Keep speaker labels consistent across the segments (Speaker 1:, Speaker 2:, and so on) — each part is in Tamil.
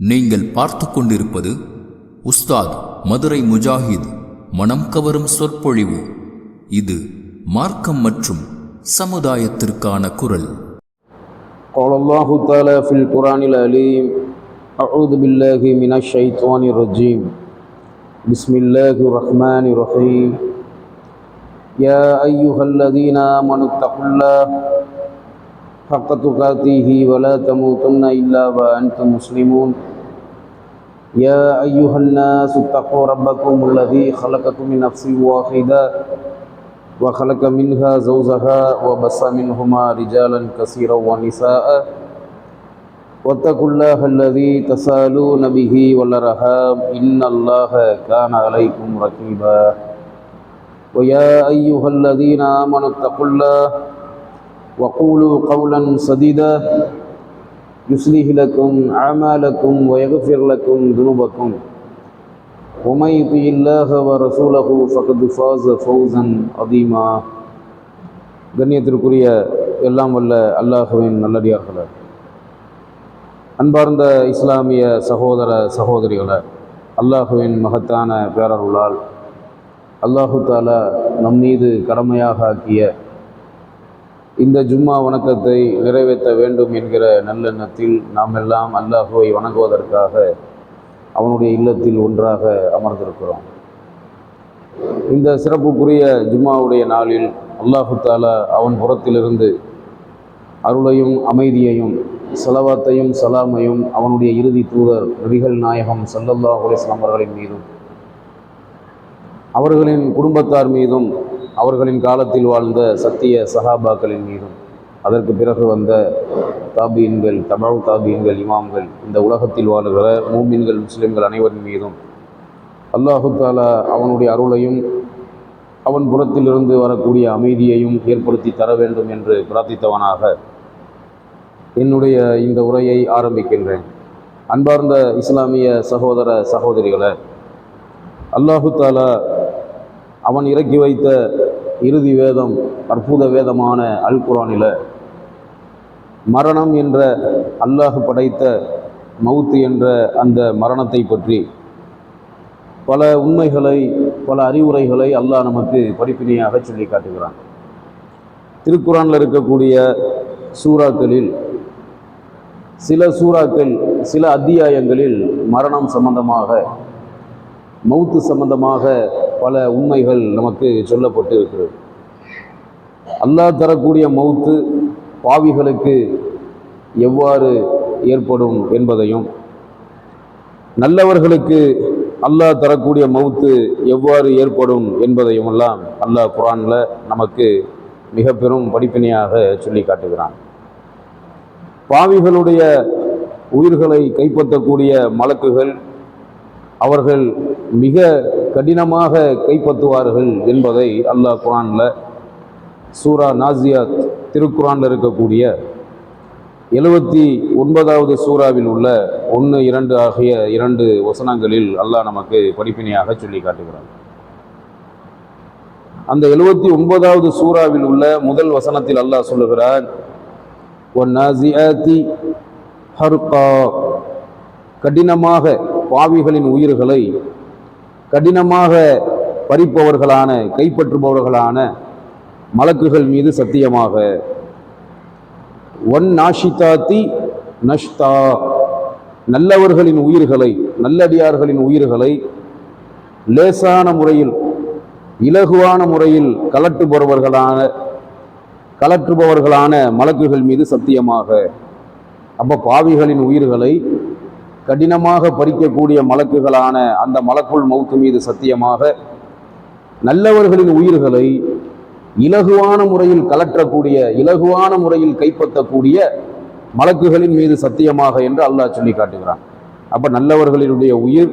Speaker 1: நீங்கள் பார்த்து கொண்டிருப்பது உஸ்தாத் மதுரை முஜாஹித் மனம் கவரும் சொற்பொழிவு. இது மார்க்கம் மற்றும் சமுதாயத்திற்கான குரல்.
Speaker 2: قال الله تعالى في القرآن العليم أعوذ بالله من الشيطان الرجيم بسم الله الرحمن الرحيم يا أيها الذين آمنوا اتقوا الله حق تقاته ولا تموتن إلا وأنتم مسلمون يا أيها الناس اتقوا ربكم الذي خلقكم من نفس واحدة وخلق منها زوجها وبث منهما رجالا كثيرا ونساء واتقوا الله الذي تساءلون به والأرحام إن الله كان عليكم رقيبا ويا أيها الذين آمنوا اتقوا الله وقولوا قولا سديدا يصلح لكم أعمالكم ويغفر لكم ذنوبكم ومن يطع الله ورسوله فقد فاز فوزا عظيما. கண்ணியத்திற்குரிய எல்லாம் வல்ல அல்லாஹ்வின் நல்லடியார்களே, அன்பார்ந்த இஸ்லாமிய சகோதர சகோதரிகளே, அல்லாஹ்வின் மகத்தான பேரருளால் அல்லாஹு தாலா நம் மீது கடமையாக ஆக்கிய இந்த ஜும்மா வணக்கத்தை நிறைவேற்ற வேண்டும் என்கிற நல்லெண்ணத்தில் நாம் எல்லாம் அல்லாஹுவை வணங்குவதற்காக அவனுடைய இல்லத்தில் ஒன்றாக அமர்ந்திருக்கிறோம். இந்த சிறப்புக்குரிய ஜும்மாவுடைய நாளில் அல்லாஹு தாலா அவன் புறத்திலிருந்து அருளையும் அமைதியையும் ஸலவாத்தையும் சலாமையும் அவனுடைய இறுதி தூதர் நபிகள் நாயகம் ஸல்லல்லாஹு அலைஹி வஸல்லம் அவர்களின் மீதும் அவர்களின் குடும்பத்தார் மீதும் அவர்களின் காலத்தில் வாழ்ந்த சத்திய சஹாபாக்களின் மீதும் அதற்கு பிறகு வந்த தாபீன்கள், தபஉ தாபீன்கள், இமாம்கள், இந்த உலகத்தில் வாழுகிற மூமின்கள், முஸ்லிம்கள் அனைவரின் மீதும் அல்லாஹு தாலா அவனுடைய அருளையும் அவன் புறத்திலிருந்து வரக்கூடிய அமைதியையும் ஏற்படுத்தி தர வேண்டும் என்று பிரார்த்தித்தவனாக என்னுடைய இந்த உரையை ஆரம்பிக்கின்றேன். அன்பார்ந்த இஸ்லாமிய சகோதர சகோதரிகளே, அல்லாஹு தாலா அவன் இறக்கி வைத்த இறுதி வேதம், அற்புத வேதமான அல் குர்ஆனில் மரணம் என்ற அல்லாஹ் படைத்த மவுத் என்ற அந்த மரணத்தை பற்றி பல உண்மைகளை, பல அறிவுரைகளை அல்லாஹ் நமக்கு படிப்பினையாக சொல்லி காட்டுகிறான். திருக்குர்ஆனில் இருக்கக்கூடிய சூறாக்களில் சில சூறாக்கள், சில அத்தியாயங்களில் மரணம் சம்பந்தமாக, மவுத்து சம்பந்தமாக பல உண்மைகள் நமக்கு சொல்லப்பட்டு இருக்கிறது. அல்லாஹ் தரக்கூடிய மவுத்து பாவிகளுக்கு எவ்வாறு ஏற்படும் என்பதையும், நல்லவர்களுக்கு அல்லாஹ் தரக்கூடிய மவுத்து எவ்வாறு ஏற்படும் என்பதையும் எல்லாம் அல்லாஹ் குர்ஆனில் நமக்கு மிக பெரும் படிப்பினையாக சொல்லி காட்டுகிறான். பாவிகளுடைய உயிர்களை கைப்பற்றக்கூடிய மலக்குகள் அவர்கள் மிக கடினமாக கைப்பற்றுவார்கள் என்பதை அல்லாஹ் குர்ஆனில் சூரா நாசியாத், திருக்குர்ஆனில் இருக்கக்கூடிய 79வது சூறாவில் உள்ள 1, 2 ஆகிய 2 வசனங்களில் அல்லாஹ் நமக்கு படிப்பினையாக சொல்லி காட்டுகிறார். அந்த 79வது சூறாவில் உள்ள முதல் வசனத்தில் அல்லாஹ் சொல்லுகிறார், வன்னாசிஆதி ஹர்கா, கடினமாக பாவிகளின் உயிர்களை கடினமாக பறிப்பவர்களான, கைப்பற்றுபவர்களான மலக்குகள் மீது சத்தியமாக, ஒன் நாஷிதாத்தி நஷ்தா, நல்லவர்களின் உயிர்களை, நல்லடியார்களின் உயிர்களை லேசான முறையில், இலகுவான முறையில் கலற்றுபவர்களான மலக்குகள் மீது சத்தியமாக. அப்போ பாவிகளின் உயிர்களை கடினமாக பறிக்கக்கூடிய மலக்குகளான அந்த மலக்குள் மவுத்து மீது சத்தியமாக, நல்லவர்களின் உயிர்களை இலகுவான முறையில் கலற்றக்கூடிய, இலகுவான முறையில் கைப்பற்றக்கூடிய மலக்குகளின் மீது சத்தியமாக என்று அல்லாஹ் சொல்லி காட்டுகிறான். அப்போ நல்லவர்களினுடைய உயிர்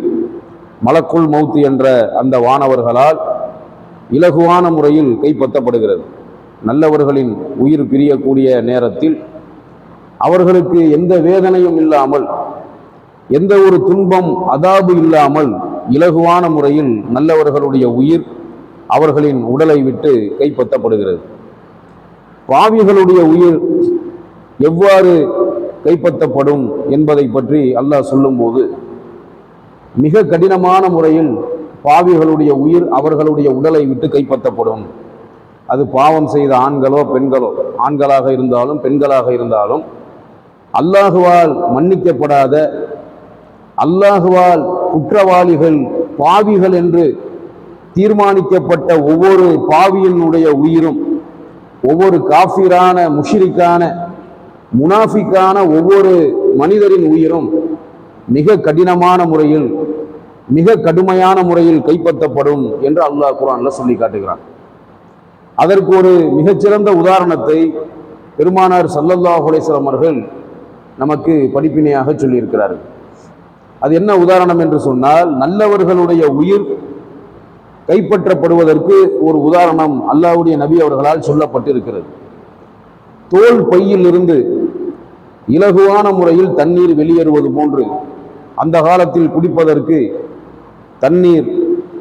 Speaker 2: மலக்குள் மவுத்து என்ற அந்த வானவர்களால் இலகுவான முறையில் கைப்பற்றப்படுகிறது. நல்லவர்களின் உயிர் பிரியக்கூடிய நேரத்தில் அவர்களுக்கு எந்த வேதனையும் இல்லாமல், எந்த ஒரு துன்பம், அதாபு இல்லாமல் இலகுவான முறையில் நல்லவர்களுடைய உயிர் அவர்களின் உடலை விட்டு கைப்பற்றப்படுகிறது. பாவிகளுடைய உயிர் எவ்வாறு கைப்பற்றப்படும் என்பதை பற்றி அல்லாஹ் சொல்லும்போது மிக கடினமான முறையில் பாவிகளுடைய உயிர் அவர்களுடைய உடலை விட்டு கைப்பற்றப்படும். அது பாவம் செய்த ஆண்களோ பெண்களோ, ஆண்களாக இருந்தாலும் பெண்களாக இருந்தாலும், அல்லாஹுவால் மன்னிக்கப்படாத, அல்லாஹுவால் குற்றவாளிகள் பாவிகள் என்று தீர்மானிக்கப்பட்ட ஒவ்வொரு பாவியினுடைய உயிரும், ஒவ்வொரு காஃபிரான முஷ்ரிக்கான முனாஃபிக்கான ஒவ்வொரு மனிதரின் உயிரும் மிக கடினமான முறையில், மிக கடுமையான முறையில் கைப்பற்றப்படும் என்று அல்லாஹ் குர்ஆன்ல சொல்லி காட்டுகிறான். அதற்கு ஒரு மிகச்சிறந்த உதாரணத்தை பெருமானார் ஸல்லல்லாஹு அலைஹி வஸல்லம் அவர்கள் நமக்கு படிப்பினையாக சொல்லியிருக்கிறார்கள். அது என்ன உதாரணம் என்று சொன்னால், நல்லவர்களுடைய உயிர் கைப்பற்றப்படுவதற்கு ஒரு உதாரணம் அல்லாஹ்வுடைய நபி அவர்களால் சொல்லப்பட்டிருக்கிறது. தோல் பையில் இருந்து இலகுவான முறையில் தண்ணீர் வெளியேறுவது போன்று அந்த காலத்தில் குடிப்பதற்கு தண்ணீர்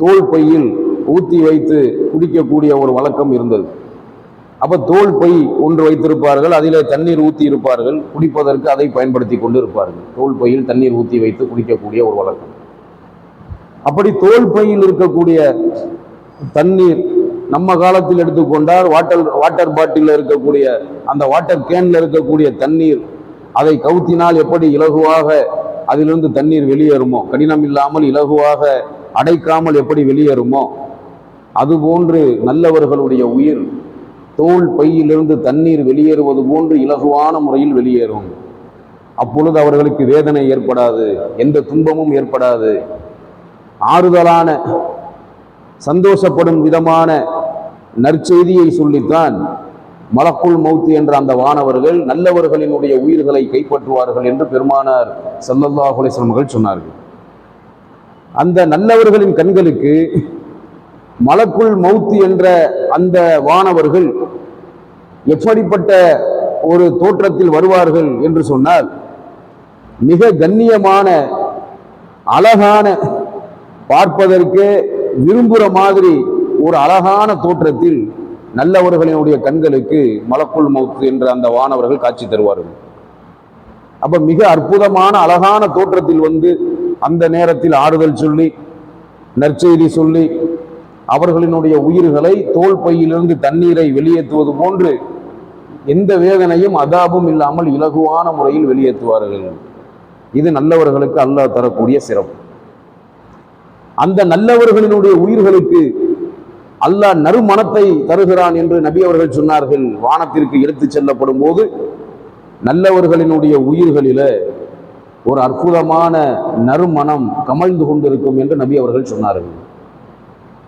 Speaker 2: தோல் பையில் ஊற்றி வைத்து குடிக்கக்கூடிய ஒரு வழக்கம் இருந்தது. அப்ப தோல் பை ஒன்று வைத்திருப்பார்கள், அதிலே தண்ணீர் ஊற்றி இருப்பார்கள், குடிப்பதற்கு அதை பயன்படுத்தி கொண்டு இருப்பார்கள். தோல் பையில் தண்ணீர் ஊற்றி வைத்து குடிக்கக்கூடிய ஒரு வழக்கம். அப்படி தோல் பையில் இருக்கக்கூடிய தண்ணீர் நம்ம காலத்தில் எடுத்துக்கொண்டால் வாட்டர் பாட்டில் இருக்கக்கூடிய அந்த வாட்டர் கேன்ல இருக்கக்கூடிய தண்ணீர், அதை கவுத்தினால் எப்படி இலகுவாக அதிலிருந்து தண்ணீர் வெளியேறுமோ, கடினம் இல்லாமல் இலகுவாக அடைக்காமல் எப்படி வெளியேறுமோ, அதுபோன்று நல்லவர்களுடைய உயிர் தோல் பையிலிருந்து தண்ணீர் வெளியேறுவது போன்று இலகுவான முறையில் வெளியேறும். அப்பொழுது அவர்களுக்கு வேதனை ஏற்படாது, எந்த துன்பமும் ஏற்படாது. ஆறுதலான, சந்தோஷப்படும் விதமான நற்செய்தியை சொல்லித்தான் மலக்குல் மௌத் என்ற அந்த வானவர்கள் நல்லவர்களினுடைய உயிர்களை கைப்பற்றுவார்கள் என்று பெருமானார் ஸல்லல்லாஹு அலைஹி வஸல்லம் அவர்கள் சொன்னார்கள். அந்த நல்லவர்களின் கண்களுக்கு மலக்குல் மௌத் என்ற அந்த வானவர்கள் எப்படிப்பட்ட ஒரு தோற்றத்தில் வருவார்கள் என்று சொன்னால், மிக கண்ணியமான, அழகான, பார்ப்பதற்கு விரும்புகிற மாதிரி ஒரு அழகான தோற்றத்தில் நல்லவர்களினுடைய கண்களுக்கு மலக்குல் மௌத் என்ற அந்த வானவர்கள் காட்சி தருவார்கள். அப்ப மிக அற்புதமான அழகான தோற்றத்தில் வந்து அந்த நேரத்தில் ஆறுதல் சொல்லி, நற்செய்தி சொல்லி, அவர்களினுடைய உயிர்களை தோல் பையிலிருந்து தண்ணீரை வெளியேற்றுவது போன்று எந்த வேதனையும் அதாபும் இல்லாமல் இலகுவான முறையில் வெளியேற்றுவார்கள். இது நல்லவர்களுக்கு அல்லாஹ் தரக்கூடிய சிறப்பு. அந்த நல்லவர்களினுடைய உயிர்களுக்கு அல்லாஹ் நறுமணத்தை தருகிறான் என்று நபி அவர்கள் சொன்னார்கள். வானத்திற்கு எடுத்து செல்லப்படும் போது நல்லவர்களினுடைய உயிர்களில ஒரு அற்புதமான நறுமணம் கமழ்ந்து கொண்டிருக்கும் என்று நபி அவர்கள் சொன்னார்கள்.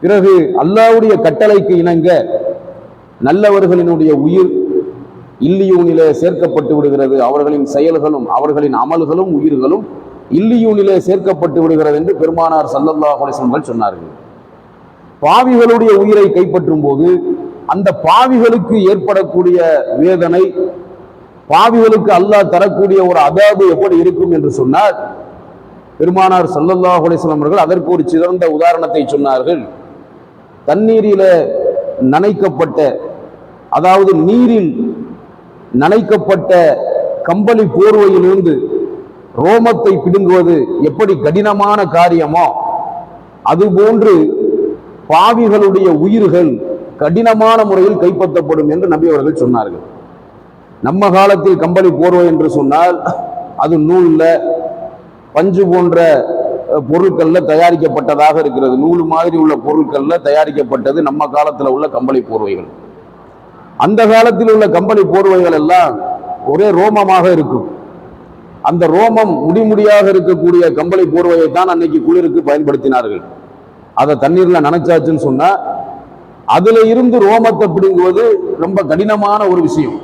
Speaker 2: பிறகு அல்லாஹ்வுடைய கட்டளைக்கு இணங்க நல்லவர்களினுடைய உயிர் இல்லியூனிலே சேர்க்கப்பட்டு விடுகிறது. அவர்களின் செயல்களும் அவர்களின் அமல்களும் உயிர்களும் இல்லியூனிலே சேர்க்கப்பட்டு விடுகிறது என்று பெருமானார் ஸல்லல்லாஹு அலைஹி வஸல்லம் சொன்னார்கள். பாவிகளுடைய உயிரை கைப்பற்றும் போது அந்த பாவிகளுக்கு ஏற்படக்கூடிய வேதனை, பாவிகளுக்கு அல்லாஹ் தரக்கூடிய ஒரு அதாபு எப்படி இருக்கும் என்று சொன்னார். பெருமானார் ஸல்லல்லாஹு அலைஹி வஸல்லம் அவர்கள் அதற்கு ஒரு சிறந்த உதாரணத்தை சொன்னார்கள். தண்ணீரில நனைக்கப்பட்ட, அதாவது நீரில் நனைக்கப்பட்ட கம்பளி போர்வையிலிருந்து ரோமத்தை பிடுங்குவது எப்படி கடினமான காரியமோ, அதுபோன்று பாவிகளுடைய உயிர்கள் கடினமான முறையில் கைப்பற்றப்படும் என்று நபி அவர்கள் சொன்னார்கள். நம்ம காலத்தில் கம்பளி போர்வை என்று சொன்னால் அது நூல்ல, பஞ்சு போன்ற பொருட்கள்ல தயாரிக்கப்பட்டதாக இருக்கிறது. நூல் மாதிரி உள்ள பொருட்கள்ல தயாரிக்கப்பட்டது நம்ம காலத்தில் உள்ள கம்பளி போர்வைகள். அந்த காலத்தில் உள்ள கம்பளி போர்வைகள் எல்லாம் ஒரே ரோமமாக இருக்கும். அந்த ரோமம் முடிமுடியாக இருக்கக்கூடிய கம்பளி போர்வையை தான் அன்னைக்கு குளிருக்கு பயன்படுத்தினார்கள். அதை தண்ணீர்ல நனைச்சாச்சுன்னு சொன்னா அதுல இருந்து ரோமத்தை பிடுங்குவது ரொம்ப கடினமான ஒரு விஷயம்.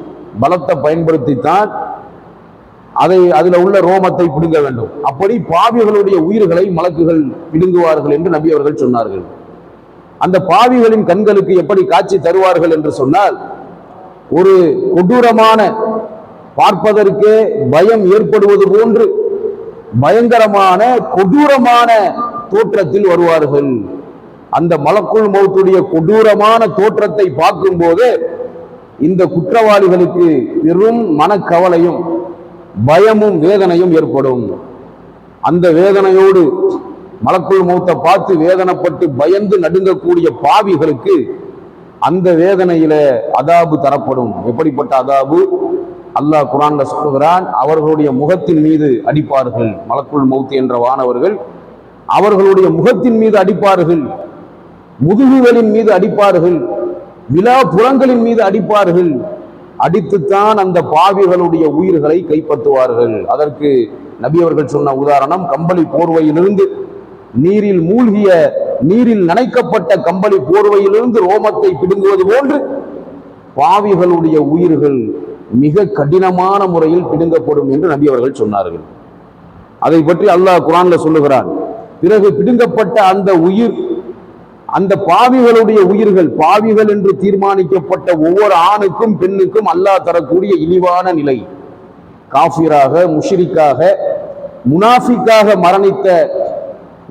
Speaker 2: பலத்தை பயன்படுத்தித்தான் அதுல உள்ள ரோமத்தை பிடுங்க வேண்டும். அப்படி பாவிகளுடைய உயிர்களை மலக்குகள் பிடுங்குவார்கள் என்று நபி அவர்கள் சொன்னார்கள். அந்த பாவிகளின் கண்களுக்கு எப்படி காட்சி தருவார்கள் என்று சொன்னால், ஒரு கொடூரமான, பார்ப்பதற்கே பயம் ஏற்படுவது போன்று பயங்கரமான கொடூரமான தோற்றத்தில் வருவார்கள். அந்த மலக்குல் மௌத்துடைய கொடூரமான தோற்றத்தை பார்க்கும் போது இந்த குற்றவாளிகளுக்கு பெரும் மனக்கவலையும் பயமும் வேதனையும் ஏற்படும். அந்த வேதனையோடு மலக்குள் மௌத்தை பார்த்து வேதனைப்பட்டு பயந்து நடுங்கக்கூடிய பாவிகளுக்கு அந்த வேதனையில அதாபு தரப்படும். எப்படிப்பட்ட அதாபு? அல்லாஹ் குர்ஆன்ல சொல்லுகிறான், அவர்களுடைய முகத்தின் மீது அடிப்பார்கள். மலக்குள் மௌத் என்ற வானவர்கள் அவர்களுடைய முகத்தின் மீது அடிப்பார்கள், முதுகுகளின் மீது அடிப்பார்கள், விலா புறங்களின் மீது அடிப்பார்கள். அடித்துத்தான் அந்த பாவிகளுடைய உயிர்களை கைப்பற்றுவார்கள். அதற்கு நபி அவர்கள் சொன்ன உதாரணம், கம்பளி போர்வையிலிருந்து நீரில் மூழ்கிய, நீரில் நனைக்கப்பட்ட கம்பளி போர்வையிலிருந்து ரோமத்தை பிடுங்குவது போன்று பாவிகளுடைய உயிர்கள் மிக கடினமான முறையில் பிடுங்கப்படும் என்று நபி அவர்கள் சொன்னார்கள். அதை பற்றி அல்லாஹ் குர்ஆன்ல சொல்லுகிறான். பிறகு பிடுங்கப்பட்ட அந்த உயிர், அந்த பாவிகளுடைய உயிர்கள், பாவிகள் என்று தீர்மானிக்கப்பட்ட ஒவ்வொரு ஆணுக்கும் பெண்ணுக்கும் அல்லாஹ் தரக்கூடிய இழிவான நிலை, காஃபிராக, முஷ்ரிக்காக, முனாஃபிக்காக மரணித்த,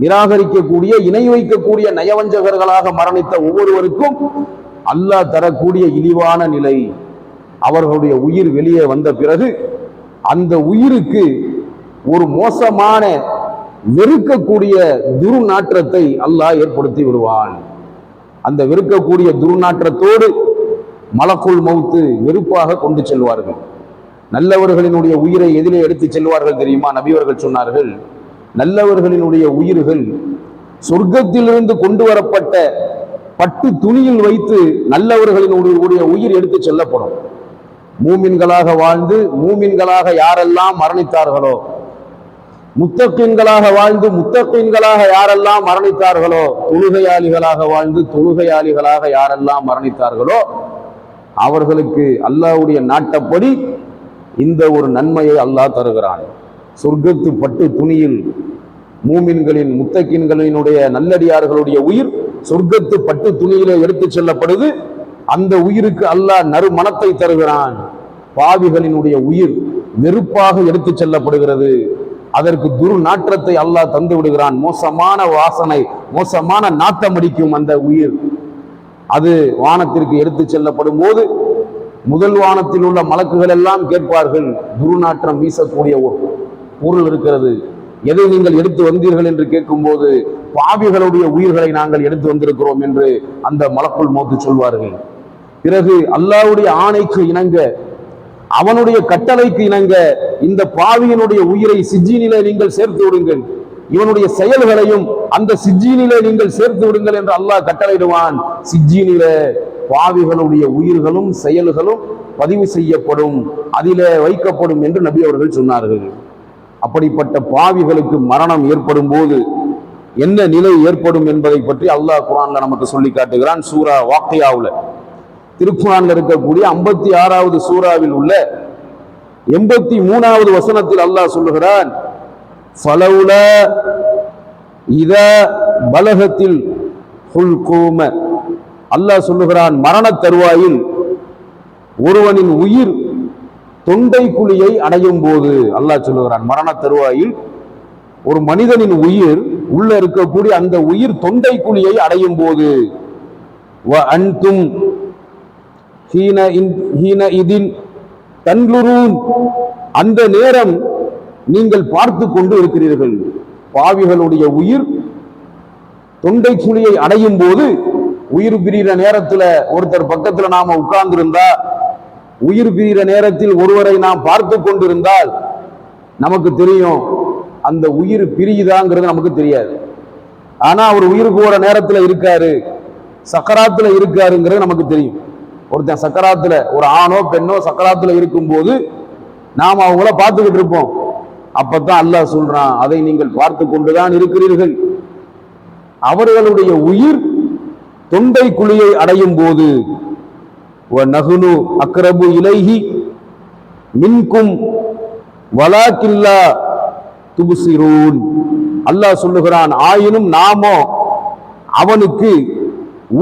Speaker 2: நிராகரிக்கக்கூடிய, இணை வைக்கக்கூடிய நயவஞ்சகர்களாக மரணித்த ஒவ்வொருவருக்கும் அல்லாஹ் தரக்கூடிய இழிவான நிலை. அவர்களுடைய உயிர் வெளியே வந்த பிறகு அந்த உயிருக்கு ஒரு மோசமான வெறுக்கக்கூடிய துர்நாற்றத்தை அல்லாஹ் ஏற்படுத்தி விடுவான். அந்த வெறுக்கக்கூடிய துர்நாற்றத்தோடு மலக்குள் மௌத்து வெறுப்பாக கொண்டு செல்வார்கள். நல்லவர்களினுடைய உயிரை எதிலே எடுத்து செல்வார்கள் தெரியுமா? நபியவர்கள் சொன்னார்கள், நல்லவர்களினுடைய உயிர்கள் சொர்க்கத்திலிருந்து கொண்டு வரப்பட்ட பட்டு துணியில் வைத்து நல்லவர்களினுடைய உயிர் எடுத்து செல்லப்படும். மூமின்களாக வாழ்ந்து மூமின்களாக யாரெல்லாம் மரணித்தார்களோ, முத்தகீன்களாக வாழ்ந்து முத்தகீன்களாக யாரெல்லாம் மரணித்தார்களோ, தொழுகையாளிகளாக வாழ்ந்து தொழுகையாளிகளாக யாரெல்லாம் மரணித்தார்களோ அவர்களுக்கு அல்லாஹ்வுடைய நாட்டப்படி இந்த ஒரு நன்மையை அல்லாஹ் தருகிறான். சொர்க்கத்து பட்டு துணியில் மூமின்களின், முத்தகீன்களினுடைய, நல்லடியார்களுடைய உயிர் சொர்க்கத்து பட்டு துணியிலே எடுத்து செல்லப்படுது. அந்த உயிருக்கு அல்லாஹ் நறுமணத்தை தருகிறான். பாவிகளினுடைய உயிர் நெருப்பாக எடுத்து செல்லப்படுகிறது. அதற்கு துர்நாற்றத்தை அல்லாஹ் தந்து விடுகிறான். மோசமான வாசனை, மோசமான நாட்டம் அடிக்கும் அந்த உயிர். அது வானத்திற்கு எடுத்து செல்லப்படும் போது முதல் வானத்தில் உள்ள மலக்குகள் எல்லாம் கேட்பார்கள், துர்நாற்றம் வீசக்கூடிய ஒரு பொருள் இருக்கிறது, எதை நீங்கள் எடுத்து வந்தீர்கள் என்று கேட்கும்போது பாவிகளுடைய உயிர்களை நாங்கள் எடுத்து வந்திருக்கிறோம் என்று அந்த மலக்குள் மௌத்து சொல்வார்கள். பிறகு அல்லாஹ்வுடைய ஆணைக்கு இணங்க, அவனுடைய கட்டளைக்கு இணங்க இந்த பாவியினுடைய உயிரை சிஜ்ஜீனிலே நீங்கள் சேர்த்து விடுங்கள், இவனுடைய செயல்களையும் அந்த சிஜ்ஜீனிலே நீங்கள் சேர்த்து விடுங்கள் என்று அல்லாஹ் கட்டளையிடுவான். சிஜ்ஜீனிலே பாவிகளுடைய உயிர்களும் செயல்களும் பதிவு செய்யப்படும், அதிலே வைக்கப்படும் என்று நபி அவர்கள் சொன்னார்கள். அப்படிப்பட்ட பாவிகளுக்கு மரணம் ஏற்படும் போது என்ன நிலை ஏற்படும் என்பதை பற்றி அல்லாஹ் குர்ஆன்ல நமக்கு சொல்லி காட்டுகிறான். சூரா வாக்கியாவுல, திருக்குர்ஆன்ல இருக்கக்கூடிய 56வது சூறாவில் உள்ள 83வது வசனத்தில் அல்லாஹ் சொல்லுகிறான், ஃபலவுலா இதா பலகத்தில் ஹுல்கூம. அல்லாஹ் சொல்லுகிறான், மரண தருவாயில் ஒருவனின் உயிர் தொண்டை குழியை அடையும் போது, அல்லாஹ் சொல்லுகிறான், மரண தருவாயில் ஒரு மனிதனின் உயிர் உள்ள இருக்கக்கூடிய அந்த உயிர் தொண்டை குழியை அடையும் போது, வ அன்தும் ஹீன இதின் தன்லுரூன், அந்த நேரம் நீங்கள் பார்த்து கொண்டு இருக்கிறீர்கள். பாவிகளுடைய உயிர் தொண்டை குழியை அடையும் போது, உயிர் பிரிகிற நேரத்தில் ஒருத்தர் பக்கத்துல நாம உட்கார்ந்து இருந்தா, உயிர் பிரிகிற நேரத்தில் ஒருவரை நாம் பார்த்து கொண்டிருந்தால் நமக்கு தெரியும் அந்த உயிர் பிரியுதாங்கிறது நமக்கு தெரியாது. ஆனா அவர் உயிர் போற நேரத்துல இருக்காரு, சக்கராத்துல இருக்காருங்கிறது நமக்கு தெரியும். ஒருத்தன் சக்கராத்துல, ஒரு ஆணோ பெண்ணோ சக்கராத்துல இருக்கும் போது நாம் அவங்கள பார்த்துக்கிட்டு இருப்போம். அப்பதான் அல்லாஹ் சொல்றான், அதை நீங்கள் பார்த்து கொண்டுதான் இருக்கிறீர்கள். அவர்களுடைய உயிர் தொண்டை குழியை அடையும் போது, நகுனு அக்ரபு இலைஹி மின்கும் வலாக்கில்லா துபுசிரூன். அல்லாஹ் சொல்லுகிறான், ஆயினும் நாமோ அவனுக்கு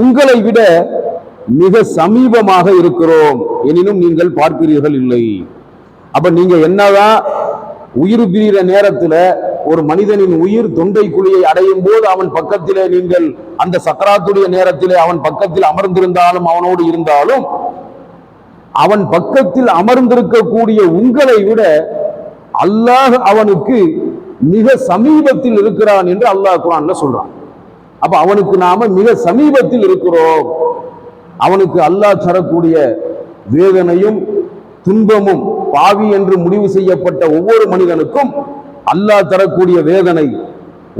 Speaker 2: உங்களை விட மிக சமீபமாக இருக்கிறோம், எனினும் நீங்கள் பார்க்கிறீர்கள் இல்லை. அப்ப நீங்க என்னதான் உயிர் பிரிகிற நேரத்துல ஒரு மனிதனின் உயிர் தொண்டை குழியை அடையும் போது அவன் பக்கத்திலே, நீங்கள் அந்த சக்கராத்துடைய நேரத்திலே அவன் பக்கத்தில் அமர்ந்திருந்தாலும் அவனோடு இருந்தாலும் அவன் பக்கத்தில் அமர்ந்திருக்கக்கூடிய உங்களை விட அல்லாஹ் அவனுக்கு மிக சமீபத்தில் இருக்கிறான் என்று அல்லாஹ் குர்ஆன்ல சொல்றான். அப்ப அவனுக்கு நாம மிக சமீபத்தில் இருக்கிறோம். அவனுக்கு அல்லாஹ் தரக்கூடிய வேதனையும் துன்பமும், பாவி என்று முடிவு செய்யப்பட்ட ஒவ்வொரு மனிதனுக்கும் அல்லாஹ் தரக்கூடிய வேதனை,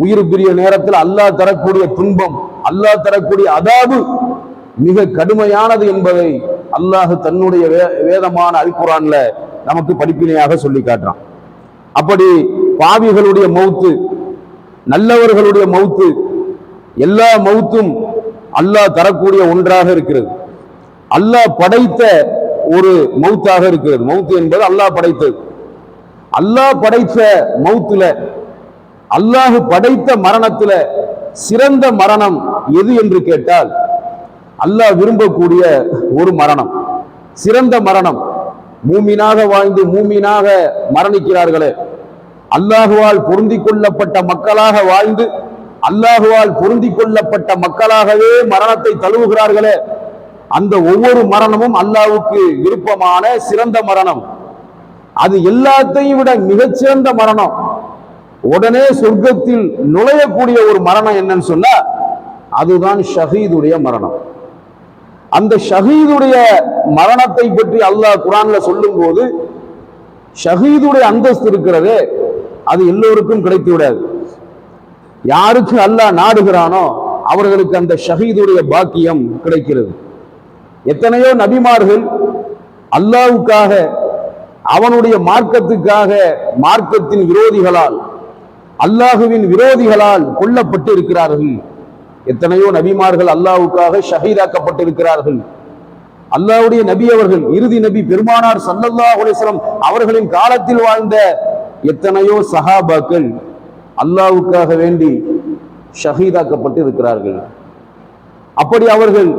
Speaker 2: உயிர் பிரிய நேரத்தில் அல்லாஹ் தரக்கூடிய துன்பம், அல்லாஹ் தரக்கூடிய அதாபு மிக கடுமையானது என்பதை அல்லாஹ் தன்னுடைய வேதமான அல் குர்ஆன்ல நமக்கு படிப்பினையாக சொல்லி காட்டுறான். அப்படி பாவிகளுடைய மௌத்து, நல்லவர்களுடைய மௌத்து, எல்லா மௌத்தும் அல்லாஹ் தரக்கூடிய ஒன்றாக இருக்கிறது. அல்லாஹ் படைத்த ஒரு மௌத்தாக இருக்கிறது. மௌத்து என்பது அல்லாஹ் படைத்தது. அல்லாஹ் படைத்த மௌத்துல, அல்லாஹ் படைத்த மரணத்துல சிறந்த மரணம் எது என்று கேட்டால், அல்லாஹ் விரும்பக்கூடிய ஒரு மரணம், சிறந்த மரணம். மூமினாக வாழ்ந்து மூமினாக மரணிக்கிறார்களே, அல்லாஹுவால் பொருந்தி கொள்ளப்பட்ட மக்களாக வாழ்ந்து அல்லாஹுவால் பொருந்தி கொள்ளப்பட்ட மக்களாகவே மரணத்தை தழுவுகிறார்களே, அந்த ஒவ்வொரு மரணமும் அல்லாஹ்வுக்கு விருப்பமான சிறந்த மரணம். அது எல்லாத்தையும் விட மிகச்சிறந்த மரணம். உடனே சொர்க்கத்தில் நுழையக்கூடிய ஒரு மரணம் என்னன்னு சொன்னா அதுதான் ஷஹீதுடைய மரணம். அந்த ஷஹீதுடைய மரணத்தை பற்றி அல்லாஹ் குர்ஆன்ல சொல்லும் போது, ஷஹீதுடைய அந்தஸ்து இருக்கிறதே அது எல்லோருக்கும் கிடைத்து விடாது. யாருக்கு அல்லாஹ் நாடுகிறானோ அவர்களுக்கு அந்த ஷஹீதுடைய பாக்கியம் கிடைக்கிறது. எத்தனையோ நபிமார்கள் அல்லாஹ்வுக்காக, அவனுடைய மார்க்கத்துக்காக, மார்க்கத்தின் விரோதிகளால், அல்லாஹுவின் விரோதிகளால் கொல்லப்பட்டு இருக்கிறார்கள். எத்தனையோ நபிமார்கள் அல்லாஹ்வுக்காக ஷஹீதாக்கப்பட்டிருக்கிறார்கள். அல்லாஹ்வுடைய நபி அவர்கள், இறுதி நபி பெருமானார் ஸல்லல்லாஹு அலைஹி வஸல்லம் அவர்களின் காலத்தில் வாழ்ந்த எத்தனையோ சஹாபாக்கள் அல்லாஹ்வுக்காக வேண்டி ஷஹீதாக்கப்பட்டு இருக்கிறார்கள். அப்படி அவர்கள்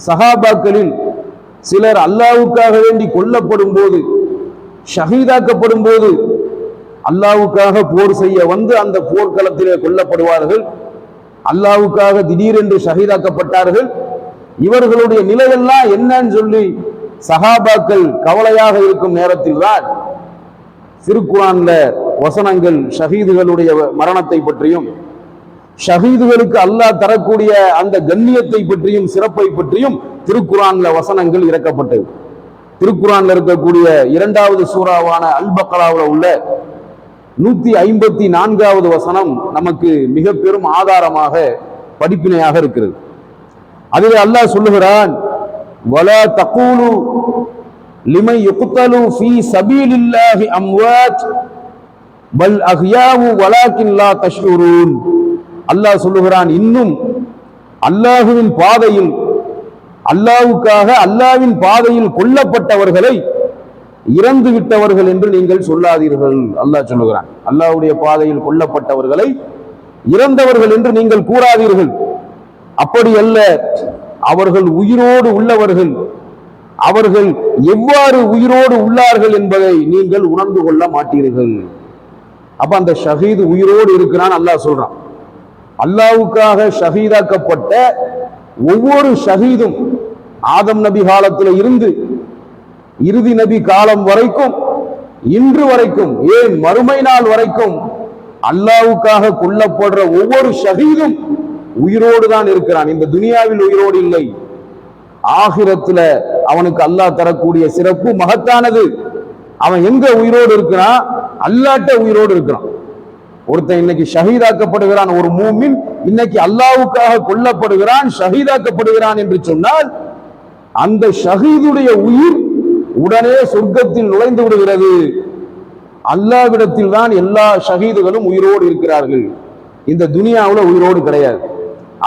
Speaker 2: சஹாபாக்களில் சிலர் அல்லாஹ்வுக்காக வேண்டி கொல்லப்படும் போது, ஷஹீதாக்கப்படும் போது, அல்லாஹ்வுக்காக போர் செய்ய வந்து அந்த போர்க்களத்திலே கொல்லப்படுவார்கள். அல்லாஹ்வுக்காக திடீரென்று ஷஹீதாக்கப்பட்டார்கள். இவர்களுடைய நிலையெல்லாம் என்னன்னு சொல்லி சஹாபாக்கள் கவலையாக இருக்கும் நேரத்தில் தான் திருக்குர்ஆன்ல வசனங்கள் ஷஹீதுகளுடைய மரணத்தை பற்றியும், ஷஹீதுகளுக்கு அல்லாஹ் தரக்கூடிய அந்த கண்ணியத்தை பற்றியும் சிறப்பை பற்றியும் திருக்குர்ஆன்ல வசனங்கள் இறக்கப்பட்டது. திருக்குர்ஆன்ல இருக்கக்கூடிய 2வது சூறாவான அல் பக்ராவுல உள்ள 154வது வசனம் நமக்கு மிக பெரும் ஆதாரமாக, படிப்பினையாக இருக்கிறது. அதிலே அல்லாஹ் சொல்லுகிறான், வலா தகூலு லிமை யுக்தலு ஃபீ சபீலில்லாஹி அம்வாத் பல் அஹ்யாவு வலாக்கின் லா தஷ்உரூன். அல்லாஹ் சொல்லுகிறான், இன்னும் அல்லாஹுவின் பாதையில், அல்லாஹ்வுக்காக அல்லாஹ்வின் பாதையில் கொல்லப்பட்டவர்களை இறந்து விட்டவர்கள் என்று நீங்கள் சொல்லாதீர்கள். அல்லாஹ் சொல்லுகிறான், அல்லாஹ்வுடைய பாதையில் கொல்லப்பட்டவர்களை இறந்தவர்கள் என்று நீங்கள் கூறாதீர்கள். அப்படி அல்ல, அவர்கள் உயிரோடு உள்ளவர்கள். அவர்கள் எவ்வாறு உயிரோடு உள்ளார்கள் என்பதை நீங்கள் உணர்ந்து கொள்ள மாட்டீர்கள். அப்ப அந்த ஷஹீது உயிரோடு இருக்கிறான் அல்லாஹ் சொல்றான். அல்லாஹ்வுக்காக ஷஹீதாக்கப்பட்ட ஒவ்வொரு ஷஹீதும் ஆதம் நபி காலத்தில் இருந்து இறுதி நபி காலம் வரைக்கும், இன்று வரைக்கும், ஏன் மறுமை நாள் வரைக்கும் அல்லாஹ்வுக்காக கொல்லப்படுற ஒவ்வொரு ஷஹீதும் உயிரோடு தான் இருக்கிறான். இந்த துனியாவில் உயிரோடு இல்லை. ஆகிரத்துல அவனுக்கு அல்லாஹ் தரக்கூடிய சிறப்பு மகத்தானது. அவன் எங்க உயிரோடு இருக்கிறான்? அல்லாஹ்ட்ட உயிரோடு இருக்கிறான். ஒருத்தன் இன்னைக்கு ஷஹீதாக்கப்படுகிறான், ஒரு மூமின் இன்னைக்கு அல்லாஹ்வுக்காக கொல்லப்படுகிறான், ஷஹீதாக்கப்படுகிறான் என்று சொன்னால் அந்த ஷஹீதுடைய உயிர் உடனே சொர்க்கத்தில் நுழைந்து விடுகிறது. அல்லாஹ்விடத்தில் தான் எல்லா ஷஹீதுகளும் உயிரோடு இருக்கிறார்கள். இந்த துனியாவுல உயிரோடு கிடையாது.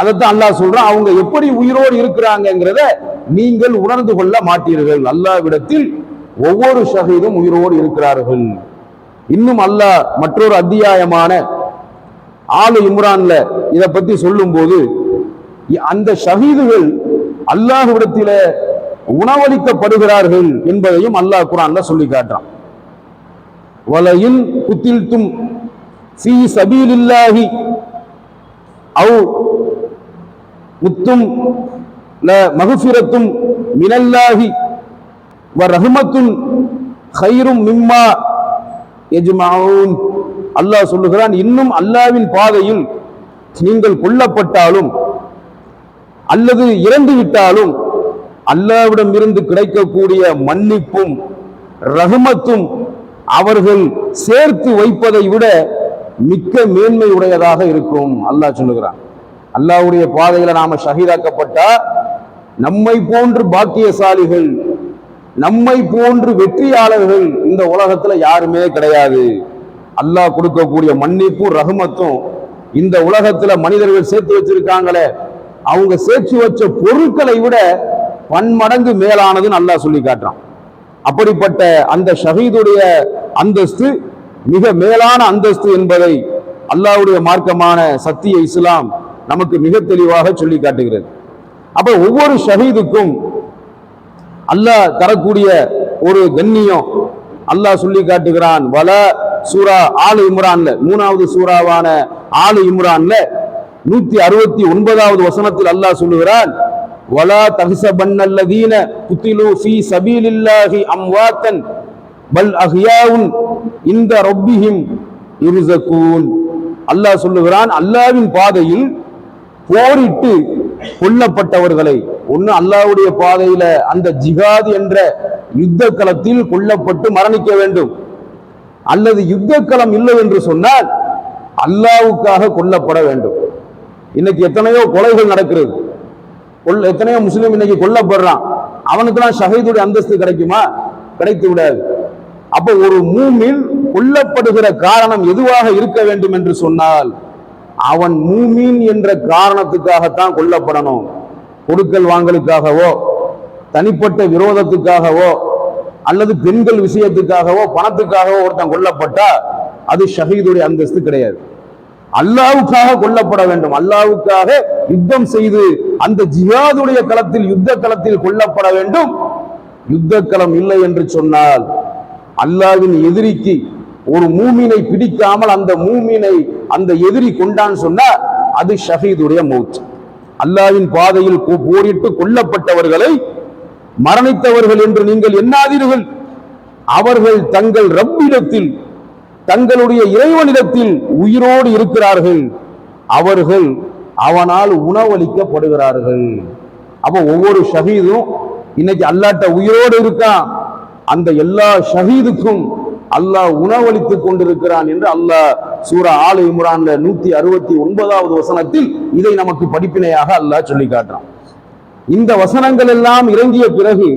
Speaker 2: அதைத்தான் அல்லாஹ் சொல்றான், அவங்க எப்படி உயிரோடு இருக்கிறாங்கிறத நீங்கள் உணர்ந்து கொள்ள மாட்டீர்கள். அல்லாஹ்விடத்தில் ஒவ்வொரு ஷஹீதும் உயிரோடு இருக்கிறார்கள். இன்னும் அல்லாஹ் மற்றொரு அத்தியாயமான ஆலு இம்ரான்ல இதை பத்தி சொல்லும் போது, அந்த ஷஹீதுகள் அல்லாஹ்விடத்தில உணவளிக்கப்படுகிறார்கள் என்பதையும் அல்லாஹ் குர்ஆன்ல சொல்லி காட்டுறான். வலஇன் குத்தில்தும் ஃபீ சபீலில்லாஹி அவ் முத்தும் ல மக்ஃபிரத்தும் மினல்லாஹி வ ரஹ்மத்துன் கைரும் மிம்மா யஜ்மஊன். அல்லாஹ் சொல்லுகிறான், இன்னும் அல்லாஹ்வின் பாதையில் நீங்கள் கொல்லப்பட்டாலும் அல்லது இறந்து விட்டாலும் அல்லாஹ்விடம் இருந்து கிடைக்கக்கூடிய மன்னிப்பும் ரஹ்மத்தும் அவர்கள் சேர்த்து வைப்பதை விட மிக்க மேன்மை உடையதாக இருக்கும். அல்லாஹ் சொல்லுகிறான். அல்லாஹ்வுடைய பாதையில நாம ஷஹீதாக்கப்பட்டா நம்மை போன்று பாக்கியசாலிகள், நம்மை போன்று வெற்றியாளர்கள் இந்த உலகத்துல யாருமே கிடையாது. அல்லாஹ் கொடுக்கக்கூடிய மன்னிப்பு ரஹ்மத்தும் இந்த உலகத்துல மனிதர்கள் சேர்த்து வச்சிருக்காங்களே, அவங்க சேர்த்து வச்ச பொருட்களை விட பன்மடங்கு மேலானதுன்னு அல்லாஹ் சொல்லி காட்டுறான். அப்படிப்பட்ட அந்த ஷஹீதுடைய அந்தஸ்து மிக மேலான அந்தஸ்து என்பதை அல்லாஹ்வுடைய மார்க்கமான சத்திய இஸ்லாம் நமக்கு மிக தெளிவாக சொல்லி காட்டுகிறது. அப்ப ஒவ்வொரு ஷஹீதுக்கும் அல்லாஹ் தரக்கூடிய ஒரு கண்ணியம் அல்லாஹ் சொல்லி காட்டுகிறான். வல சூரா ஆலு இம்ரான்ல, 3வது சூறாவான ஆலு இம்ரான்ல 169வது வசனத்தில் அல்லாஹ் சொல்லுகிறான், வலா தஹ்ஸபன்னல்லதீன குத்திலு ஃபீ சபீலில்லாஹி அம்வாத்தன் பல் அஹ்யாவுன் இன்த ரப்பிஹிம் யுர்ஸகூன். அல்லாஹ் சொல்லுகிறான், அல்லாஹ்வின் பாதையில் போரிட்டு கொல்லப்பட்டவர்களை, ஒன்னு அல்லாஹ்வுடைய பாதையில அந்த ஜிஹாத் என்ற யுத்த களத்தில் கொல்லப்பட்டு மரணிக்க வேண்டும், அல்லது யுத்த களம் இல்லை என்று சொன்னால் அல்லாஹ்வுக்காக கொல்லப்பட வேண்டும். இன்னைக்கு எத்தனையோ கொலைகள் நடக்கிறது, எத்தனையோ முஸ்லீம் இன்னைக்கு கொல்லப்படுறான், அவனுக்கெல்லாம் ஷஹீதுடைய அந்தஸ்து கிடைக்குமா? கிடைத்து விடாது. அப்ப ஒரு மூமின் கொல்லப்படுகிற காரணம் எதுவாக இருக்க வேண்டும் என்று சொன்னால் அவன் மூமின் என்ற காரணத்துக்காகத்தான் கொல்லப்படணும். கொடுக்கல் வாங்கலுக்காகவோ தனிப்பட்ட விரோதத்துக்காகவோ அல்லது பெண்கள் விஷயத்துக்காகவோ பணத்துக்காகவோ ஒருத்தன் கொல்லப்பட்டா அது ஷஹீதுடைய அந்தஸ்து கிடையாது. அல்லாஹ்வுக்காக கொல்லப்பட வேண்டும். அல்லாஹ்வுக்காக யுத்தம் செய்து அந்த ஜிஹாதுடைய களத்தில் யுத்த களத்தில் கொல்லப்பட வேண்டும். யுத்த களம் இல்லை என்று சொன்னால் அல்லாஹ்வின் எதிரிக்கு ஒரு மூமினை பிடிக்காமல் அந்த மூமினை அந்த எதிரி கொண்டான்னு சொன்னா அது ஷஹீதுடைய மௌத். அல்லாஹ்வின் பாதையில் போரிட்டு கொல்லப்பட்டவர்களை மரணித்தவர்கள் என்று நீங்கள் எண்ணாதீர்கள். அவர்கள் தங்கள் ரப்பிடத்தில் தங்களுடைய இறைவனிடத்தில் உயிரோடு இருக்கிறார்கள். அவர்கள் அவனால் உணவளிக்கப்படுகிறார்கள். அப்ப ஒவ்வொரு ஷஹீதும் இன்னைக்கு அல்லாஹ்ட்ட உயிரோடு இருக்கான். அந்த எல்லா ஷஹீதுக்கும் அல்லாஹ் உணவளித்துக் கொண்டிருக்கிறான் என்று அல்லாஹ் சூரா ஆலு இம்ரான்ல 169வது வசனத்தில் இதை நமக்கு படிப்பினையாக அல்லாஹ் சொல்லி காட்டுறான். இந்த வசனங்கள் எல்லாம் இறங்கிய பிறகு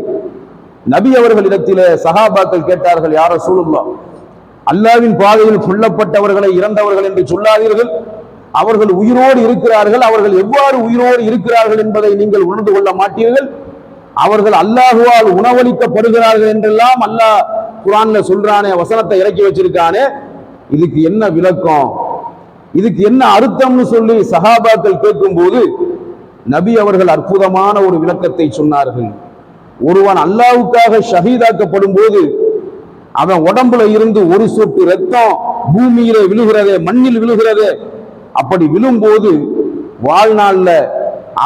Speaker 2: நபி அவர்களிடத்திலே சஹாபாக்கள் கேட்டார்கள், யா ரசூலுல்லாஹ், அல்லாஹ்வின் பாதையில் கொல்லப்பட்டவர்களை இறந்தவர்கள் என்று சொல்லாதீர்கள், அவர்கள் உயிரோடு இருக்கிறார்கள், அவர்கள் எவ்வாறு உயிரோடு இருக்கிறார்கள் என்பதை நீங்கள் உணர்ந்து கொள்ள மாட்டீர்கள், அவர்கள் அல்லாஹுவால் உணவளிக்கப்படுகிறார்கள் என்றெல்லாம் அல்லாஹ் குர்ஆன்ல சொல்றானே, வசனத்தை இறக்கி வச்சிருக்கானே, இதுக்கு என்ன விளக்கம், இதுக்கு என்ன அர்த்தம்னு சொல்லி சஹாபாக்கள் கேட்கும் போது நபி அவர்கள் அற்புதமான ஒரு விளக்கத்தை சொன்னார்கள். ஒருவன் அல்லாஹ்வுக்காக ஷஹீதாக்கப்படும் போது அவன் உடம்புல இருந்து ஒரு சொட்டு ரத்தம் பூமியிலே விழுகிறதே, மண்ணில் விழுகிறதே, அப்படி விழும்போது வாழ்நாள்ல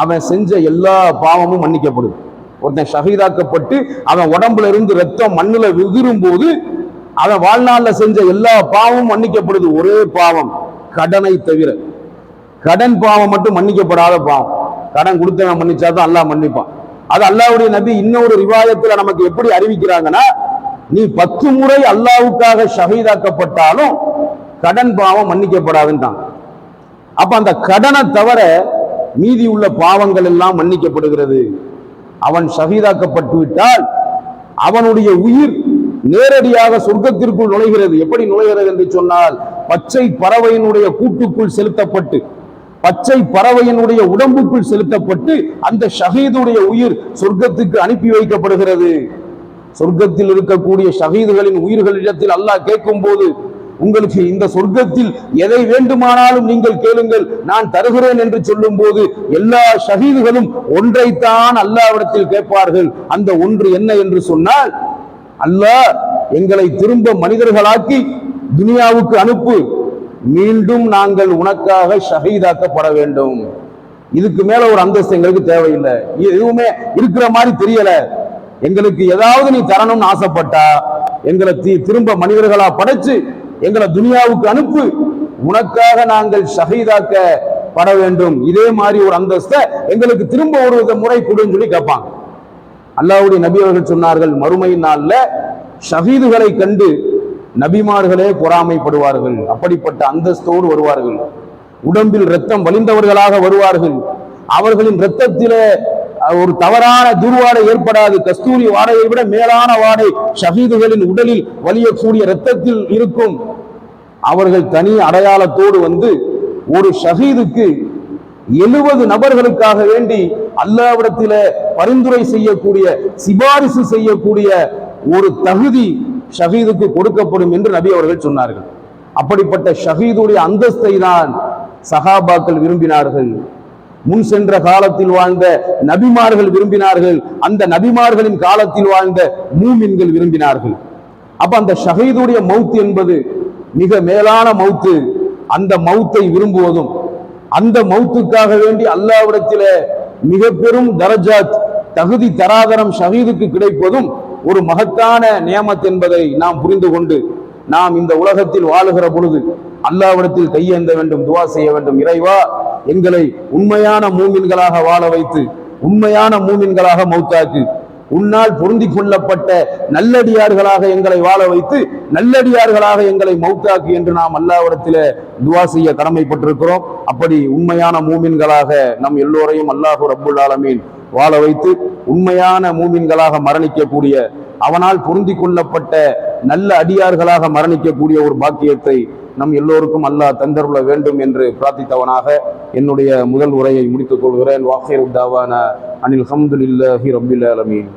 Speaker 2: அவன் செஞ்ச எல்லா பாவமும் மன்னிக்கப்படுது. ஒருத்தன் ஷஹீதாக்கப்பட்டு அவன் உடம்புல இருந்து ரத்தம் மண்ணுல விழுகும் போது அவன் வாழ்நாள்ல செஞ்ச எல்லா பாவமும் மன்னிக்கப்படுது. ஒரே பாவம், கடனை தவிர. கடன் பாவம் மட்டும் மன்னிக்கப்படாத பாவம். கடன் கொடுத்தவன் மன்னிச்சாதான் அல்லாஹ் மன்னிப்பான். அது அல்லாஹ்வுடைய நபி இன்னொரு ரிவாயத்துல நமக்கு எப்படி அறிவிக்கிறாங்கன்னா, நீ 10 முறை அல்லாஹ்வுக்காக ஷஹீதாக்கப்பட்டாலும் கடன் பாவம் மன்னிக்கப்படாதுன்றான். அப்ப அந்த கடனை தவிர மீதி உள்ள பாவங்கள் எல்லாம் மன்னிக்கப்படுகிறது. அவன் ஷஹீதாக்கப்பட்டு விட்டால் அவனுடைய உயிர் நேரடியாக சொர்க்கத்திற்குள் நுழைகிறது. எப்படி நுழைகிறது என்று சொன்னால், பச்சை பறவையினுடைய கூட்டுக்குள் செலுத்தப்பட்டு, பச்சை பறவையினுடைய உடம்புக்குள் செலுத்தப்பட்டு அந்த ஷஹீதுடைய உயிர் சொர்க்கத்துக்கு அனுப்பி வைக்கப்படுகிறது. சொர்க்கத்தில் இருக்கக்கூடிய ஷஹீதுகளின் உயிர்களிடத்தில் அல்லாஹ் கேட்கும் போது, உங்களுக்கு இந்த சொர்க்கத்தில் எதை வேண்டுமானாலும் நீங்கள் கேளுங்கள், நான் தருகிறேன் என்று சொல்லும் போது எல்லா ஷஹீதுகளும் ஒன்றைத்தான் அல்லாஹ்விடத்தில் கேட்பார்கள். அந்த ஒன்று என்ன என்று சொன்னால், அல்லாஹ் எங்களை திரும்ப மனிதர்களாக்கி துனியாவுக்கு அனுப்பு, மீண்டும் நாங்கள் உனக்காக ஷஹீதாக்கப்பட வேண்டும். இதுக்கு மேல ஒரு அந்தஸ்து எங்களுக்கு தேவையில்லை. எதுவுமே இருக்கிற மாதிரி தெரியல, எங்களுக்கு ஏதாவது நீ தரணும்னு ஆசைப்பட்டா எங்களை திரும்ப மனிதர்களா படைச்சு எங்களை துனியாவுக்கு அனுப்பு, உனக்காக நாங்கள் ஷஹீதாக்கப்பட வேண்டும், இதே மாதிரி ஒரு அந்தஸ்தை எங்களுக்கு திரும்ப ஒரு முறை கொடுன்னு சொல்லி கேட்பாங்க. அல்லாஹ்வுடைய நபி அவர்கள் சொன்னார்கள், மறுமை நாள்ல ஷஹீதுகளை கண்டு நபிமார்களே பொறாமைப்படுவார்கள், அப்படிப்பட்ட அந்தஸ்தோடு வருவார்கள். உடம்பில் ரத்தம் வலிந்தவர்களாக வருவார்கள். அவர்களின் ரத்தத்திலே ஒரு தவறான துர்வாடை ஏற்படாது. கஸ்தூரி வாடையை விட மேலான வாடை ஷஹீதுகளின் உடலில் வலியக்கூடிய ரத்தத்தில் இருக்கும். அவர்கள் தனி அடையாளத்தோடு வந்து ஒரு ஷஹீதுக்கு 70 நபர்களுக்காக வேண்டி அல்லாஹ்விடத்தில பரிந்துரை செய்யக்கூடிய, சிபாரிசு செய்யக்கூடிய ஒரு தகுதி ஷஹீதுக்கு கொடுக்கப்படும் என்று நபி அவர்கள் சொன்னார்கள். அப்படிப்பட்ட ஷஹீதுடைய அந்தஸ்தை தான் சஹாபாக்கள் விரும்பினார்கள். முன் சென்ற காலத்தில் வாழ்ந்த நபிமார்கள் விரும்பினார்கள். அந்த நபிமார்களின் காலத்தில் வாழ்ந்த மூமின்கள் விரும்பினார்கள். அப்ப அந்த ஷஹீதுடைய மௌத் என்பது மிக மேலான மௌத்து. அந்த மௌத்தை விரும்புவதும் அந்த மௌத்துக்காக வேண்டி அல்லாஹ்விடத்தில மிக பெரும் தரஜாத் தகுதி தராதரம் ஷஹீதுக்கு கிடைப்பதும் ஒரு மகத்தான நியமத் என்பதை நாம் புரிந்து கொண்டு நாம் இந்த உலகத்தில் வாழுகிற பொழுது அல்லாஹ்விடத்தில் கையேந்த வேண்டும், துஆ செய்ய வேண்டும். இறைவா, எங்களை உண்மையான மூமின்களாக வாழ வைத்து உண்மையான மூமின்களாக மௌத்தாக்கு, உன்னால் பொருந்தி கொள்ளப்பட்ட நல்லடியார்களாக எங்களை வாழ வைத்து நல்லடியார்களாக எங்களை மௌத்தாக்கு என்று நாம் அல்லாஹ்விடத்திலே துஆ செய்ய கடமைப்பட்டிருக்கிறோம். அப்படி உண்மையான மூமின்களாக நம் எல்லோரையும் அல்லாஹ் ரப்புல் ஆலமீன் வாழ வைத்து உண்மையான மூமின்களாக மரணிக்கக்கூடிய, அவனால் பொருந்தி கொள்ளப்பட்ட நல்ல அடியார்களாக மரணிக்கக்கூடிய ஒரு பாக்கியத்தை நம் எல்லோருக்கும் அல்லாஹ் தந்தருள வேண்டும் என்று பிரார்த்தித்தவனாக என்னுடைய முதல் உரையை முடித்துக் கொள்கிறேன். வாஹிரு தாவானா அனில் ஹம்துலில்லாஹி ரப்பில் ஆலமீன்.